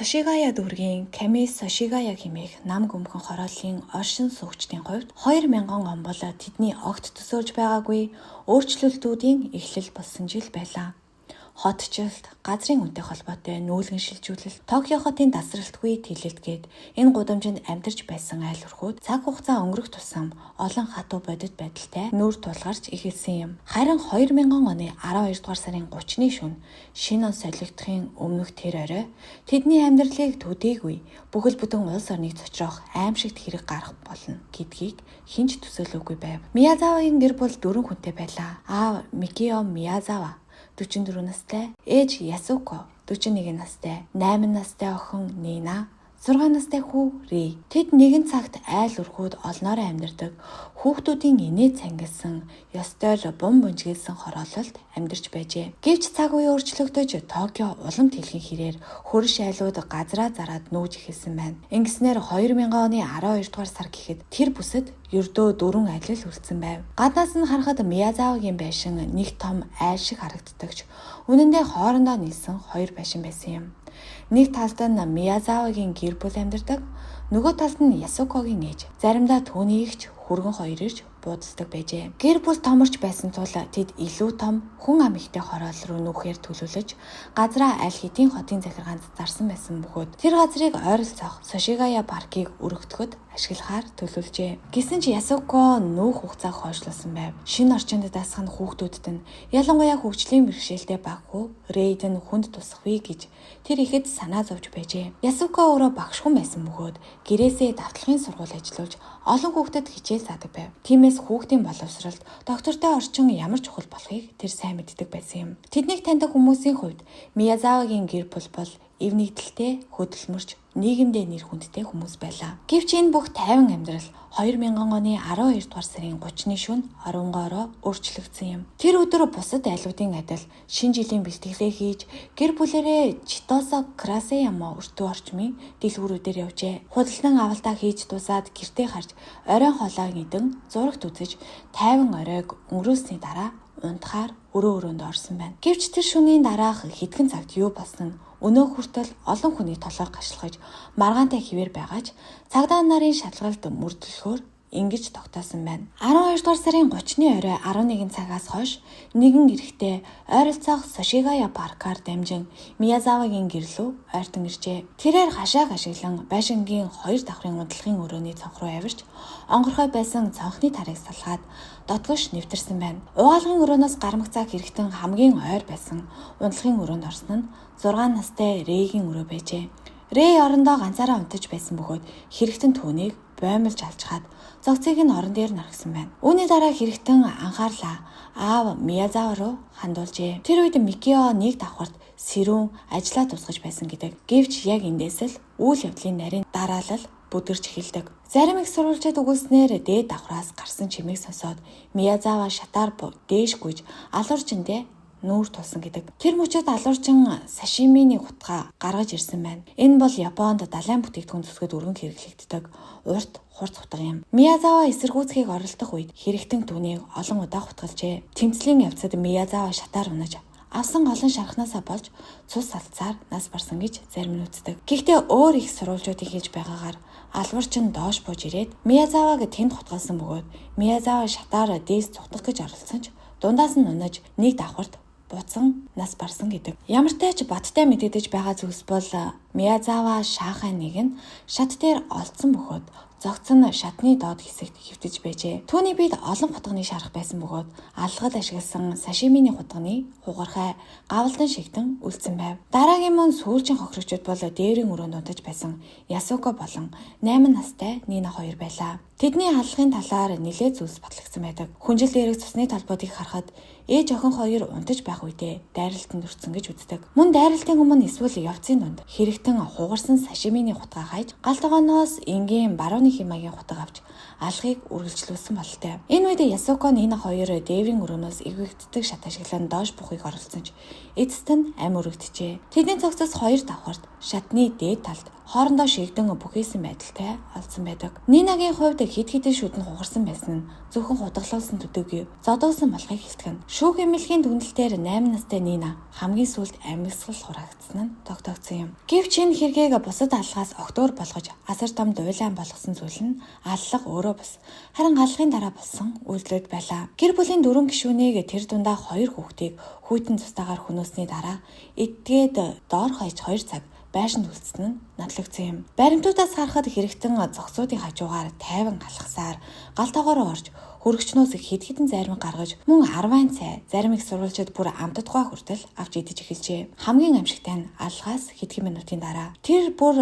Сошигая дүүргийн Ками Сошигая хэмээх нам гүмхэн хорооллын оршин суугчдын хувьд 2000 он бол тэдний огт төсөөлж байгаагүй өөрчлөлтүүдийн эхлэл болсон жил байлаа. Хотчлт, газрын үнэтэй холбоотой нүүлгэн шилжүүлэлт, Токио хотын дасралтгүй тэлэлтгээд энэ гудамжинд амьдарч байсан айл өрхүүд цаг хугацаа өнгөрөх тусам олон хатуу бодит байдалтай нүүр тулгарч эхэлсэн юм. Харин 2000 оны 12 дугаар сарын 30-ны шөнө шинэ он солигдохын өмнөх тэр орой тэдний амьдралыг төдийгүй бүхэл бүтэн улс орныг цочрох аимшигт хэрэг гарах болно гэдгийг хинч төсөөлөөгүй байв. Миязавагийн гэр бүл 4 хүнтэй байлаа. Аав Микио Миязава 44 настай, ээж Ясуко 41 настай, 8 настай охин Нина, 6 настай хүү Рэй. Тэд нэгэн цагт айл өрхүүд олноороо амьдардаг хүүхдүүдийн инээд цангилсан, ёстой л бум бунжгэлсэн хороололд амьдарч байжээ. Гэвч цаг үе өөрчлөгдөж Токио уламт хэлхийн хэрээр хөрш айлууд газраа зараад нүүж эхэлсэн байна. Ингэснээр 2000 оны 12 дугаар сар гэхэд тэр бүсэд ердөө 4 айлал үлдсэн байв. Гаднаас нь харахад Миязавагийн байшин нэг том айл шиг харагддагч үнэн дээр хоорондоо нийлсэн 2 байшин байсан юм. Нэг талд нь Миязавагийн гэр бүл амьдардаг, нөгөө талд нь Ясукогийн ээж. Заримдаа түүнийг ч хүргэн хоёр ирж буудалдаг байжээ. Гэр бүл томорч байсан тул тэд илүү том хүн ам ихтэй хороол руу нүүхээр төлөвлөж газраа аль хэдийн хотын захиргаанд зарсан байсан бөгөөд тэр газрыг ойролцоох Сошигая паркийг өргөдөхөд ашиглахаар төлөвлөжээ. Гэсэн ч Ясуко нүүх хугацааг хойшлуулсан байв. Шинэ орчинд дасгах хүүхдүүдэд нь ялангуяа хөгжлийн бэрхшээлтэй баг хүү Рейд нь хүнд тусах вэ гэж тэр ихэд санаа зовж байжээ. Ясуко өөрөө багш хүн байсан бөгөөд гэрээсээ давтлагын сургууль ажиллуулж олон хүүхдэд хичээл заадаг байв. Тиймээс хүүхдийн боловсролд доктортой орчин ямар чухал болохыг тэр сайн мэддэг байсан юм. Тэднийг таньдаг хүмүүсийн хувьд Миязавагийн гэр бүл бол эв нэгдэлтэй, хөдөлмөрч, нийгэмдээ нэр хүндтэй хүмүүс байлаа. Гэвч энэ бүх тайван амьдрал 2000 оны 12 дугаар сарын 30-ны шөнө оронгоороо өөрчлөгдсөн юм. Тэр өдөр бусад айлуудын адил шинэ жилийн бэлтгэлээ хийж гэр бүлэрээ Читосо Красаяма өртөө орчмын дэлгүүрүүдээр явжээ. Худалдан авалтаа хийж дуусаад гэртээ харж оройн хоолойг идэн зурагт үзэж тайван оройг өнгөрөөсний дараа унтахаар өрөөнд орсон байна. Гэвч тэр шөнийн дараах хэдхэн цагт юу болсон нь өнөө хүртэл олон хүний толгойг гашилгаж маргаантай хിവэр байгаач цагдаа нарын шалгалт мөрдлөхөөр ингэж тогтоосон байна. 12 дугаар сарын 30-ны орой 11 цагаас хойш нэгэн эрэгтэй ойролцоох Сошигая паркаар дамжин Миязавагийн гэрлүү ойртон иржээ. Тэрээр хашааг ашиглан байшингийн 2 давхрын унтлагын өрөөний цонх руу авирч онгорхой байсан цонхны тарыг салгаад дотгош нэвтэрсэн байна. Угаалгын өрөөнөөс гармагцааг хэрэгтэн хамгийн ойр байсан унтлагын өрөөнд орсон нь 6 настай Рэйгийн өрөө байжээ. Рэй орондоо ганцаараа унтаж байсан бөгөөд хэрэгтэн түүнийг боомлж алчхаад зогцыг нь орон дээр наргасан байна. Үүний дараа хэрэгтэн анхаарлаа аав Миязава руу хандуулжээ. Тэр үед Микио нэг давхарт сэрүүн ажиллаа тусгаж байсан гэдэг. Гэвч яг эндээс л үйл явдлын нарийн дараалал бүдэрч эхэлдэг. Зарим их сурвалжууд өгүүлснээр дээд давхраас гарсан чимээг сонсоод Миязава шатаар дээш гүйж алуурчиндээ нүүр тулсан гэдэг. Тэр мөчөд алуурчин сашимины хутгаа гаргаж ирсэн байна. Энэ бол Японд далайн бүтээгдэхүүн зүсгэд өргөн хэрэглэгддэг урт хурц хутга юм. Миязава эсэргүүцгийг оролдох үед хэрэгтэн түүнийг олон удаа хутгалжээ. Тэмцлийн явцад Миязава шатаар унаж авсан олон шархнаасаа болж цус салцаар нас барсан гэж зарим нь үздэг. Гэхдээ өөр их сурвалжуудыг хийж байгаагаар алуурчин доош бууж ирээд Миязаваг тэнд хутгалсан бөгөөд Миязава шатаар дээс цутгах гэж оролцсон ч дундаас нь унаж нэг давхарт буцан нас барсан гэдэг. Ямар ч тач баттай мэдэгдэж байгаа зүйлс бол Миязава шаахай нэг нь шат дээр олдсон бөгөөд зогцсон шатны доод хэсэгт хэвтэж байжээ. Түүний бид олон хутганы шарах байсан бөгөөд алгад ашигласан сашимины хутганы хугархай гавалдан шигтэн үлдсэн байв. Дараагийн мөн сүүлчийн хохирогчид бол дээрийн өрөөнд унтаж байсан Ясуко болон 8 настай Нина хоёр байлаа. Тэдний алхахын талаар нэлээд зүйлс батлагдсан байдаг. Хүнжил дээрх цусны талбуудыг харахад ээж охин хоёр унтаж байх үедээ дайралтанд өртсөн гэж үздэг. Мөн дайралтын өмнө эсвэл явцын дунд хэрэгтэн хугарсан сашимины хутгаа хайж галт огооноос энгийн барууны химагийн хутга авч алхахыг үргэлжлүүлсэн бололтой. Энэ үед Ясуко Нина хоёр дээврийн өрөөнөөс эвгэгддэг шат ашиглан доош бухыг оролцсон ч эцэст нь ам өргөгдөжээ. Тэдний цогцос 2 давхарт шатны дээд талд хоорондоо шигдэн бүхийсэн байдалтай олдсон байдаг. Нинагийн хувьд хэд хэдэн шүдэн хугарсан байсан нь зөвхөн худгалуулсан төдийгүй зодоосон болохыг хэлтгэн. Шүүх эмнэлгийн дүгнэлтээр 8 настай Нина хамгийн сүүлд амьсгал хураагдсан нь тогтоогдсон юм. Гэвч энэ хэргийг бусад алгаас огтур болгож асар том дуулайн болгосон зүйл нь аллах өөрөө бас харин аллахын дараа болсон үйлдэлүүд байлаа. Гэр бүлийн 4 гишүүнийг тэр дундаа 2 хүүхдийг хүйтэн цустаагаар хөнөөсний дараа эдгээд доор хаяж 2 цаг байшинд үлдсэн нь нотлогдсон юм. Баримтуудаас харахад хэрэгтэн зогсоодын хажуугаар тайван галхсаар гал тоогоороо орж хөргөчнөөс хэд хэдэн зарим гаргаж мөн 10 цай зарим их сурвалжид бүр амтдгаа хүртэл авч идэж эхэлжээ. Хамгийн амжигтай нь алгаас хэдхэн минутын дараа тэр бүр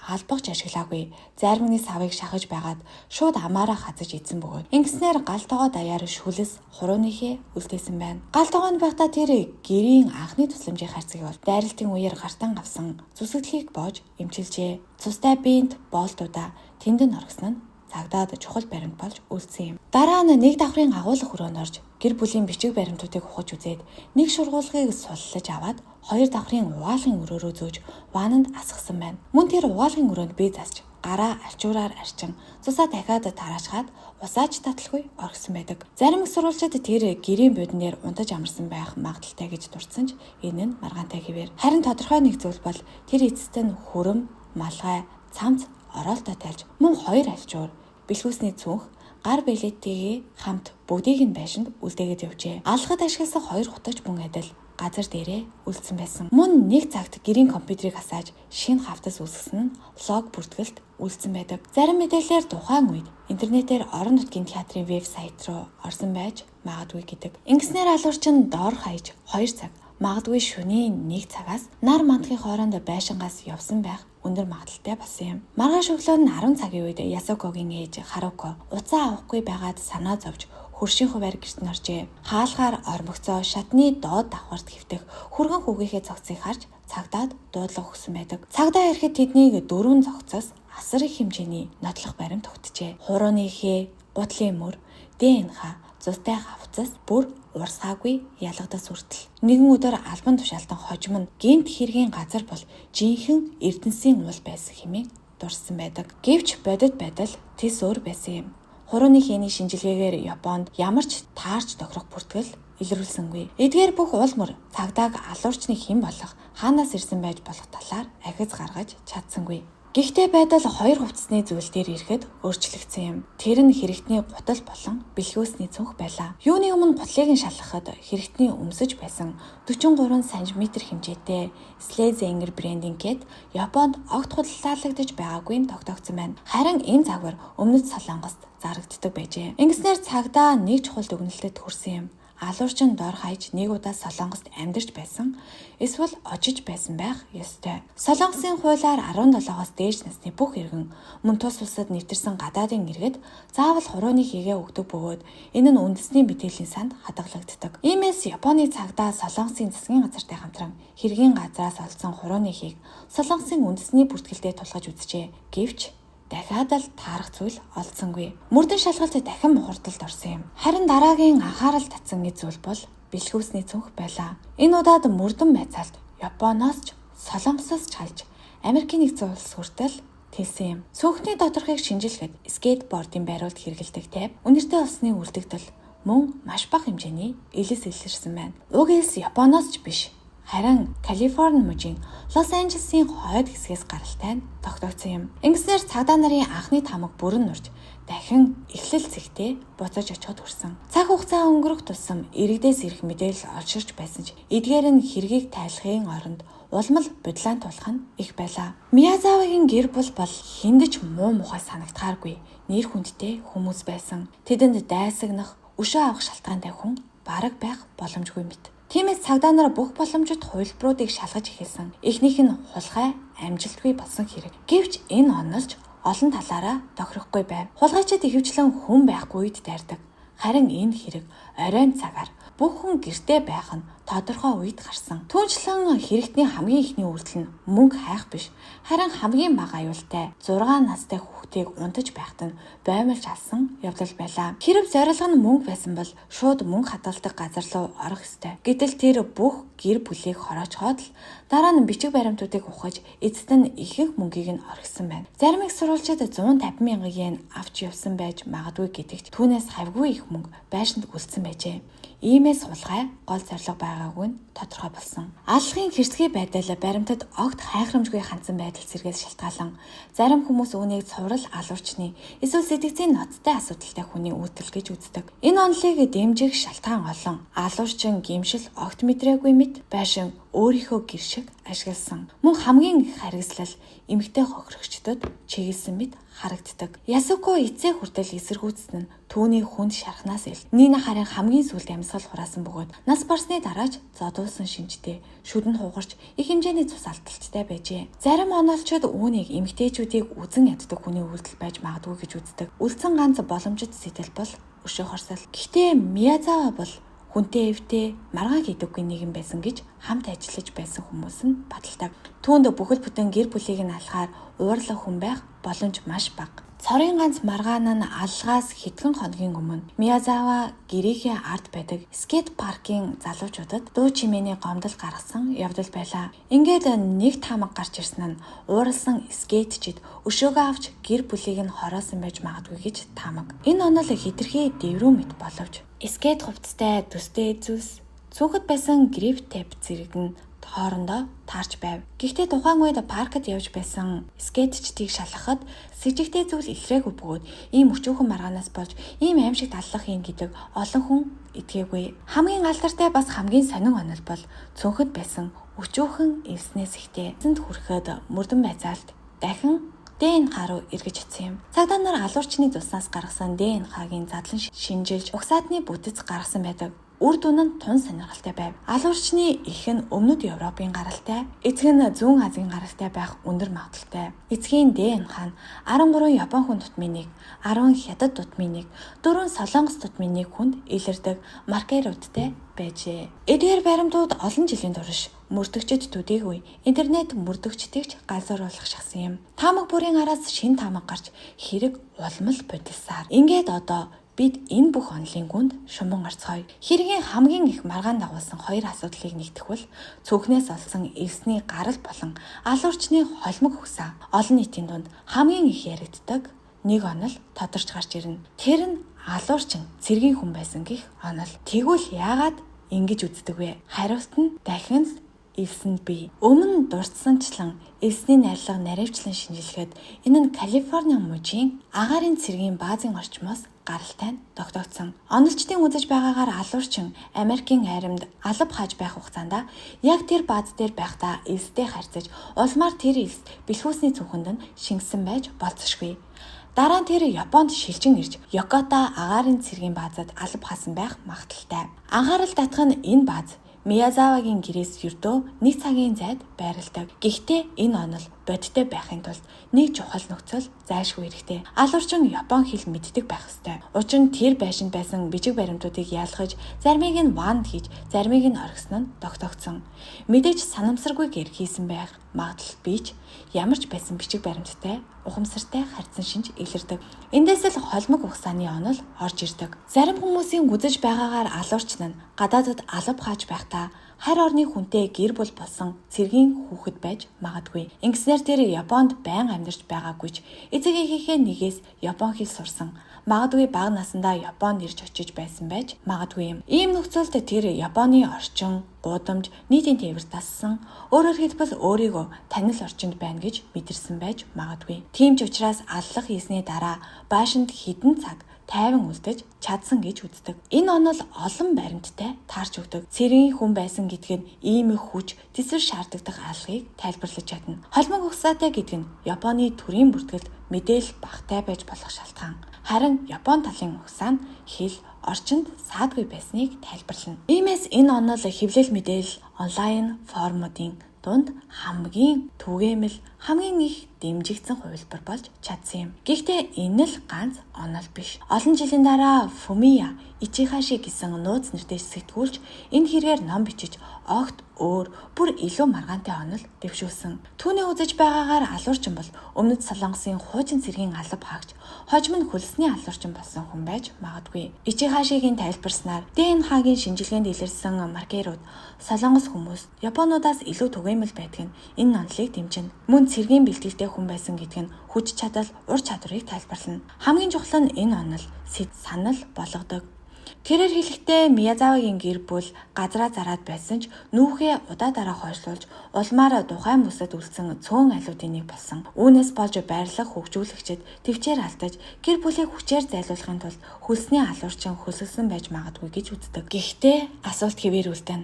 албагч ашиглаагүй зармины савыг шахаж байгаад шууд амаараа хазаж идсэн бөгөөд ингэснээр гал тоогоо даяар шүлэс хурууныхээ үлдээсэн байна. Гал тоогоонд байхдаа тэр гэрийн анхны тусламжийн харьцагийг бол дайралтын үеэр гартан авсан зүсгэлтийг боож эмчилжээ. Цустай бинт болтуудаа тэндэн оргосон нь цагдаад чухал баримт болж үлдсэн юм. Дараа нь нэг давхрын агуулга хүрээнд орж гэр бүлийн бичиг баримтуудыг ухаж үзээд нэг шургуулгыг суллаж аваад 2 давхрын угаалгын өрөөрөө зөөж вананд асгасан байна. Мөн тэр угаалгын өрөөнд бие засч гараа альчуураар арчин цусаа дахиад тараачгаад усаач татлгүй оргисон байдаг. Зарим их сурвалжид тэр гэрийн бодноор унтаж амарсан байх магадaltaй гэж дурдсан ч энэ нь маргаантай хэвээр. Харин тодорхой нэг зүйл бол тэр эцэст нь хүрэм, малгай, цамц ороолтой тайлж мөн 2 альчуур, бэлхүүсний цүнх, гар бэлэттэйгээ хамт бүгдийг нь байшинд үлдээгээд явжээ. Алхад ашигласан 2 хутагч мөн адил газар дээрээ үлдсэн байсан. Мөн нэг цагт гэрийн компьютерийг хасааж шинэ хавтас үүсгэсэн нь лог бүртгэлд үлдсэн байдаг. Зарим мэдээлэлээр тухайн үед интернетээр орон нутгийн театрын веб сайт руу орсон байж магадгүй гэдэг. Ингэснээр алуурчин доор хаяж 2 цаг, магадгүй шөнийн 1 цагаас нар мандахын хооронд байшингаас явсан байх өндөр магадaltaй болсон юм. Маргааш өглөө нь 10 цагийн үед Ясукогийн ээж Харуко уцаа авахгүй байгаад санаа зовж хөршийн хуваар гэрт нь оржээ. Хаалгаар ормогцоо шатны доод давхарт хэвтэх хүргэн хүүгийнхээ цогцыг харж цагдаад дуудлага өгсөн байдаг. Цагдаа ирэхэд тэднийг 4 цогцоос асар их хэмжээний нотлох баримт тогтжээ. Хурууны хээ, гутлын мөр, ДНХ, зустай хавцас бүр урсгаагүй ялгадас хүртэл. Нэгэн өдөр албан тушаалтан хожим нь гинт хэргийн газар бол жинхэнэ эрдэнсийн уул байсан хэмээн дурсан байдаг. Гэвч бодит байдал тэс өөр байсан юм. Хурууны хээний шинжилгээгээр Японд ямар ч таарч тохирох бүртгэл илрүүлсэнгүй. Эдгээр бүх улмөр цагдааг алуурчны хэн болох хаанаас ирсэн байж болох талаар ахиц гаргаж чадсангүй. Гэхдээ байдал 2 хувцасны зүйл дээр ирэхэд өөрчлөгдсөн юм. Тэр нь хэрэгтний гутал болон бэлхүүсний цүнх байлаа. Юуны өмнө гутлыг нь шалгахад хэрэгтний өмсөж байсан 43 см хэмжээтэй Sleznger брендинг гэд Японд огт худалдаалагдаж байгаагүй нь тогтоогдсон байна. Харин энэ загвар өмнөд Солонгост зарагддаг байжээ. Ингэснээр цагдаа нэг чухал дүгнэлтэд хүрсэн юм. Алуурчин дор хаяж нэг удаа Солонгост амьдарч байсан эсвэл очиж байсан байх ёстой. Солонгосын хуулиар 17-оос дээш насны бүх иргэн мөн тус улсад нэвтэрсэн гадаадын иргэд заавал хурууны хийгээ өгдөг бөгөөд энэ нь үндэсний мэдээллийн санд хадгалагддаг. Иймээс Японы цагдаа Солонгосын засгийн газартай хамтран хэргийн газраас олдсон хурууны хийг Солонгосын үндэсний бүртгэлдээ тулгаж үзжээ. Гэвч дахиад л таарах зүйл олдсонгүй. Мөрдөн шалгалт дахин мухардалд орсон юм. Харин дараагийн анхаарал татсан зүйл бол бэлхүүсний цүнх байлаа. Энэ удаад мөрдөн байцаалт Японоос ч Солонгосоос ч халж Америкийн нэгдсэн улс хүртэл тэлсэн юм. Цүнхний доторхыг шинжилгээд скейтбордын бариулт хэрэгэлдэг тайп үнэртэй усны үлдэгдэл мөн маш бага хэмжээний илэс илэрсэн байна. Уг элс Японоос ч биш. Харин Калифорни мужийн Лос Анжелесийн хойд хэсгээс гаралтай нь тогтоогдсон юм. Ингэснээр цагдаа нарын анхны тамга бүрэн нурж дахин эхлэл зэгтээ буцаж очиход хүрсэн. Цаг хугацаа өнгөрөх тусам иргэдээс ирэх мэдээлэл олширч байсан ч эдгээр нь хэргийг тайлахын оронд улмал бодлаан тулах нь их байлаа. Миязавигийн гэр бүл бол хиндэж муу мухай санагдахааргүй нэр хүндтэй хүмүүс байсан. Тэдэнд дайсагнах, өшөө авах шалтгаантай хүн бараг байх боломжгүй мэт. Тиймээс цагдаа нар бүх боломжит хувилбаруудыг шалгаж эхэлсэн. Эхнийх нь хулгай амжилтгүй болсон хэрэг. Гэвч энэ онолж олон талаараа тохирохгүй байв. Хулгайчид ихэвчлэн хүн байхгүй үед дайрдаг. Харин энэ хэрэг оройн цагаар бүх хүн гэртээ байх нь тодорхой үед гарсан. Түүнчлэн хэрэгтний хамгийн ихний үйлдэл нь мөнгө хайх биш, харин хамгийн бага аюултай 6 настай хүүхдийг унтаж байхад нь боомлж алсан явдал байлаа. Хэрв зорилго нь мөнгө байсан бол шууд мөнгө хадгалдаг газар руу орох ёстой. Гэтэл тэр бүх гэр бүлийг хороочхоод л дараа нь бичиг баримтуудыг ухаж эцэст нь ихэнх мөнгийг нь орхисон байна. Зарим их сурвалжид 150 мянган йен авч явсан байж магадгүй гэдэгт түүнээс хавьгүй их мөнгө байшинд үлдсэн байжээ. Иймээс суулгай гол зорилго байгаагүй нь тодорхой болсон. Аллахын хэрцгий байдал баримтад огт хайхрамжгүй хандсан байдал зэргээс шалтгаалan зарим хүмүүс үүнийг цуврал алуурчны эсвэл сэтгцийн ноцтой асуудалтай хүний үйлдэл гэж үздэг. Энэ онолыг дэмжих шалтгаан олон. Алуурчин гимшил огт мэдрээгүй мэт байшин өөрийнхөө гэр шиг ашигласан. Мөн хамгийн их харгислал эмэгтэй хохирогчдод чиглэсэн мэт харагддаг. Ясуко эцэг хүртэл эсэргүүцсэн нь түүний хүнд шархнаас ил. Нина харын хамгийн сүүлд амьсгал хураасан бөгөөд нас барсны дараач зодуулсан шинжтэй шүдэн хугарч их хэмжээний цус алдалттай байжээ. Зарим оноолчид үүнийг эмэгтэйчүүдийг үзэн яддаг хүний үйлдэл байж магадгүй гэж үздэг. Үлдсэн ганц боломжит сэтэл бол өшөө хорсол. Гэхдээ Миязава бол хүнтэй эвтэй маргаан хийдэггүй нэгэн байсан гэж хамт ажиллаж байсан хүмүүс нь баталдаг. Түүнд бүхэл бүтэн гэр бүлийг нь алхаар уурлах хүн байх боломж маш бага. Цорын ганц маргаан нь алгаас хэдхэн хоногийн өмнө Миязава гэрийнхээ ард байдаг скейт паркийн залуучуудад дуу чимээний гомдол гаргасан явдал байлаа. Ингээд нэг таамаг гарч ирсэн нь ууралсан скейтчид өшөөгөө авч гэр бүлийг нь хороосон байж магадгүй гэж таамаг. Энэ онол хэтэрхий дэврүү мэт боловч скейт хувцастай төстэй зүйлс цүнхэд байсан грип тейп зэрэг нь хоорондоо таарч байв. Гэхдээ тухайн үед паркт явж байсан скейтчдийг шалгахад сэжигтэй зүйл илрээгүй бөгөөд ийм өчүүхэн маргаанаас болж ийм аимшигт аллах юм гэдэг олон хүн итгээгүй. Хамгийн алдартай бас хамгийн сонин онол бол цүнхэд байсан өчүүхэн эвснээс ихтэй эзэнд хүрэхэд мөрдөн байцаалт дахин ДНХ руу эргэж атсан юм. Цагдаа нар алуурчны цуснаас гаргасан ДНХ-гийн задлан шинжилж угсаатны бүтэц гаргасан байдаг. Үр дүн нь тун сонирхолтой байв. Алуурчны их нь өмнөд Европын гаралтай, эцэг нь зүүн Азийн гаралтай байх өндөр магадaltaй. Эцгийн ДНХ нь 13 Япон хүн тутмын 1, 10 Хятад тутмын 1, 4 Солонгос тутмын 1 хүнд илэрдэг маркеруудтай байжээ. Эдгээр баримтууд олон жилийн турш мөрдөгчд төдийгүй интернет мөрдөгчдийг галзууруулах шахсан юм. Таамаг бүрийн араас шин таамаг гарч хэрэг улмал бодилсаар. Ингээд одоо бид энэ бүх онолын гүнд шумбан орцгоё. Хэргийн хамгийн их маргаан дагуулсан хоёр асуудлыг нэгтгэх бол цүнхнээс олсон эвсний гарал болон алуурчны холимог хөгсөө. Олон нийтийн дунд хамгийн их яригддаг нэг онол тодорч гарч ирнэ. Тэр нь алуурчин цэргийн хүн байсан гэх онол. Тэгвэл яагаад ингэж үздэг вэ? Хариулт нь дахин эвсэнд бий. Өмнө дурдсанчлан эвсний найрлага наривчлан шинжилгээд энэ нь Калифорни мужийн агаарын цэргийн баазын орчмоос гаралтай нь тогтоогдсон. Онолчдын үзэж байгаагаар алуурчин Америкийн айрамд алба хааж байх хугацаанд яг тэр бааз дээр байхдаа эвстэй харьцаж улмаар тэр эвс бэлхүүсний цүнхэнд нь шингэсэн байж болцсошгүй. Дараа нь тэр Японд шилжин ирж Йокото агаарын цэргийн баазад алба хаасан байх магадaltaй. Анхаарал татах нь энэ бааз Миязавагийн гэрээс ердөө нэг цагийн зайд байрладаг. Гэхдээ энэ онол бодиттой байхын тулд нэг чухал нөхцөл зайлшгүй хэрэгтэй. Алуурчин Япон хэл мэддэг байх ёстой. Учир нь тэр байшинд байсан бичиг баримтуудыг яалгаж, заримыг нь ванд хийж, заримыг нь оргисон нь тогтоогдсон. Мэдээж санамсаргүй гэр хийсэн байх магадлал бич ямар ч байсан бичиг баримттай ухамсартай харьцан шинж илэрдэг. Эндээс л холимог угсааны онол орж ирдэг. Зарим хүмүүсийн үзэж байгаагаар алуурчин нь гадаадд алба хааж байхдаа харь орны хүнтэй гэр бүл болсон цэргийн хүүхэд байж магадгүй. Ингэснээр тэр Японд байн амьдарч байгаагүй ч эцэг эхийнхээ нэгээс Япон хэл сурсан. Магадгүй бага насндаа Японд ирж очиж байсан байж магадгүй юм. Ийм нөхцөлд тэр Японы орчин, гудамж, нийтийн тээвэр тассан, өөрөөр хэлбэл өөрийгөө танил орчинд байна гэж мэдэрсэн байж магадгүй. Тийм ч учраас аллах хийсний дараа байшинд хідэн цаг тайван үлдэж чадсан гэж үздэг. Энэ онол олон баримттай таарч өгдөг. Цэргийн хүн байсан гэдг нь ийм их хүч тэсвэр шаарддаг алгыг тайлбарлаж чадна. Холимог угсаатай гэдэг нь Японы төрийн бүртгэлд мэдээлэл багтай байж болох шалтгаан. Харин Япон талын угсаа нь хэл орчинд саадгүй байсныг тайлбарлана. Иймээс энэ онол хэвлэл мэдээлэл онлайн форумуудын дунд хамгийн түгээмэл хамгийн их дэмжигдсэн хувилбар болж чадсан юм. Гэхдээ энэ л ганц онол биш. Олон жилийн дараа Фумия Ичихаши гэсэн нууц нэртэй сэтгүүлч энэ хэргээр ном бичиж огт өөр бүр илүү маргаантай онол дэвшүүлсэн. Түүний үзэж байгаагаар алуурчин бол өмнөд Солонгосын хуучин цэргийн алба хаагч, хожим нь хөлсний алуурчин болсон хүн байж магадгүй. Ичихашигийн тайлбарснаар ДНХ-гийн шинжилгээнд илэрсэн маркерууд Солонгос хүмүүс Японуудаас илүү түгээмэл байдаг нь энэ онолыг дэмжинэ. Мөн цэргийн бэлтгэлтэй хүн байсан гэдэг нь хүч чадал, ур чадварыг тайлбарлана. Хамгийн чухал нь энэ онол санал болгодог. Тэрээр хэлэхдээ Миязавагийн гэр бүл газраа зараад байсан ч нүүхээ удаа дараа хойшлуулж улмаар тухайн бүсэд үлдсэн цөөн айлуудын нэг болсон. Үүнээс болж байрлах хөгжүүлэгчид төвчээр алдаж гэр бүлийг хүчээр зайлуулахын тулд хөлсний алуурчин хөсөлсөн байж магадгүй гэж үздэг. Гэхдээ асуулт хэвээрүүлдэг.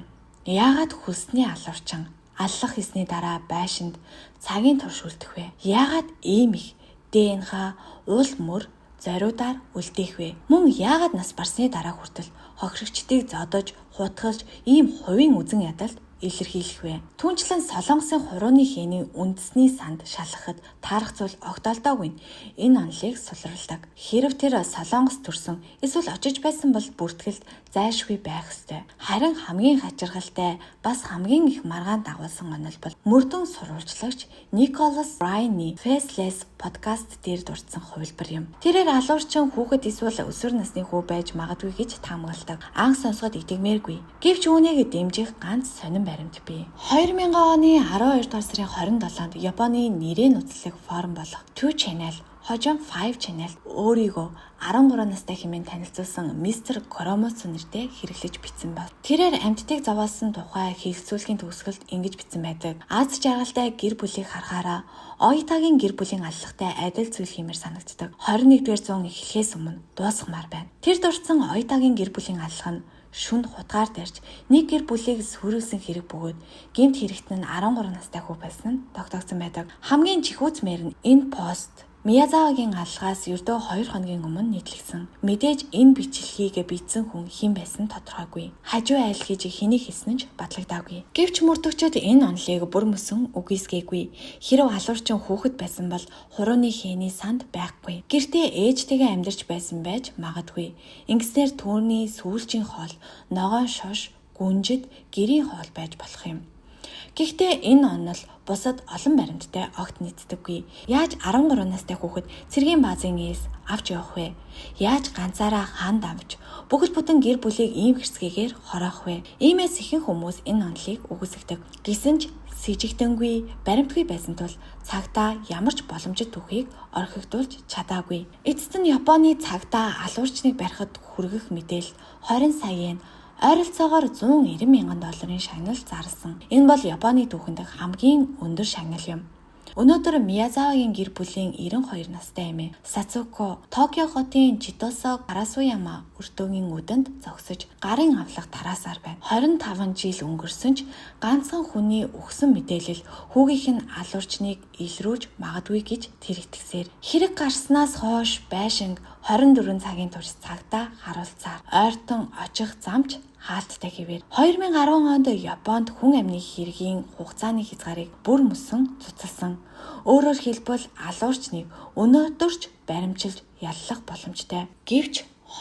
Яагаад хөлсний алуурчин аллах хийсний дараа байшинд цагийн турш үлдэх вэ? Яагаад ийм их ДНХ уул мөр зориудаар үлдээх вэ? Мөн яагаад нас барсны дараа хүртэл хохирогчдыг зодож, хутгаж, ийм хувийн үзэн ядалт илэрхийлэх вэ? Түүнчлэн Солонгосын хурууны хээний үндэсний санд шалгахад таарах зүйл огтолдоогүй энэ онолыг сулралдаг. Хэрв тэр Солонгос төрсөн эсвэл очиж байсан бол бүртгэлд зайлшгүй байх ёстой. Харин хамгийн хачиргалтай бас хамгийн их маргаан дагуулсан онол бол мөрдөн сурвалжлагч Николас Брайны Faceless подкаст дээр дурдсан хувилбар юм. Тэрээр алуурчин хүүхэд эсвэл өсвөр насны хүү байж магадгүй гэж таамагладаг. Анх сонсоход итгэмээргүй. Гэвч үүнийг дэмжих ганц сонин баримт бий. 2000 оны 12 дугаар сарын 27-нд Японы нэрийн нууцлах форум болох 2 Channel хожим 5 Channel өөрийгөө 13 настай хэмээн танилцуулсан мистер Коромоцу нэртэй хэрэглэж бичсэн байна. Тэрээр амьтдыг зовоолсон тухай хэлэлцүүлгийн төгсгөлд ингэж бичсэн байдаг. Аз жаргалтай гэр бүлийг харахаараа Оитагийн гэр бүлийн аллахтай адил зүйл хиймээр санагддаг. 21-р зуун эхлэхээс өмнө дуусгамаар байна. Тэр дурдсан Оитагийн гэр бүлийн аллах нь шүнд хутгаар дарж нэг гэр бүлийг сүрүүлсэн хэрэг бөгөөд гэмт хэрэгтэн нь 13 настай хүү байсан нь тогтоогдсон байдаг. Хамгийн чихүүцмээр нь энэ пост Миязавагийн аллагаас ердөө 2 хоногийн өмнө нийтлэгдсэн. Мэдээж энэ бичлэгийг бичсэн хүн хэн байсан тодорхойгүй. Хажуу айл хийж хэнийг хийсэн нь ч батлагдаагүй. Гэвч мөрдөгчд энэ онолыг бүр мөсөн үгүйсгээгүй. Хэрв алуурчин хүүхэд байсан бол хурууны хээний санд байхгүй. Гэртээ ээжтэйгээ амьдарч байсан байж магадгүй. Ингэснээр түүний сүүлчийн хоол ногоон шош, гүнжид, гэрийн хоол байж болох юм. Гэхдээ энэ онол бусад олон баримттай огт нийцдэггүй. Яаж 13 настай хүүхэд цэргийн баазын ээс авч явах вэ? Яаж ганцаараа хаанд авч бүгд бүтэн гэр бүлийг ийм хэрцгийгээр хороох вэ? Иймээс ихэнх хүмүүс энэ онолыг үгүйсгдэг. Гэсэн ч сэжигдэнгүй, баримтгүй байсан тул цагдаа ямар ч боломжит түүхийг орхигдуулж чадаагүй. Эцэст нь Японы цагдаа алуурчныг барихад хүргэх мэдээлэл 20 саяын ойролцоогоор $190,000 шагнал зарласан. Энэ бол Японы түүхэнд хамгийн өндөр шагнал юм. Өнөөдөр Миязавагийн гэр бүлийн 92 настай эмээ Сацуко Токио хотын Читосо Карасуяма өртөөгийн үдэнд зогсож гарын авлага тараасаар байна. 25 жил өнгөрсөн ч ганцхан хүний өгсөн мэдээлэл хүүгийнх нь алуурчныг илрүүлж магадгүй гэж тэр итгэсээр. Хэрэг гарснаас хойш байшинг 24 цагийн турш цагдаа харуулцаар ойртон очих замч хаалттай хэвээр 2010 онд Японд хүн амны хэргийн хугацааны хязгаарыг бүр мөсөн цуцалсан. Өөрөөр хэлбэл алуурчныг өнөөдөрч баримчилж яллах боломжтой. Гэвч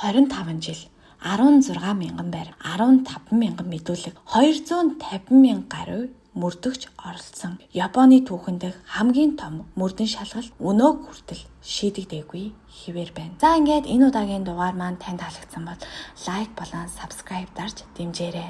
25 жил 16,000 барим, 15,000 мэдүүлэг, 250,000 гаруй мөрдөгч оролцсон. Японы түүхэнд хамгийн том мөрдөн шалгалт өнөө хүртэл шийдэгдээгүй хэвээр байна. За ингээд энэ удаагийн дугаар маань танд таалагдсан бол лайк болон subscribe дарж дэмжээрэй.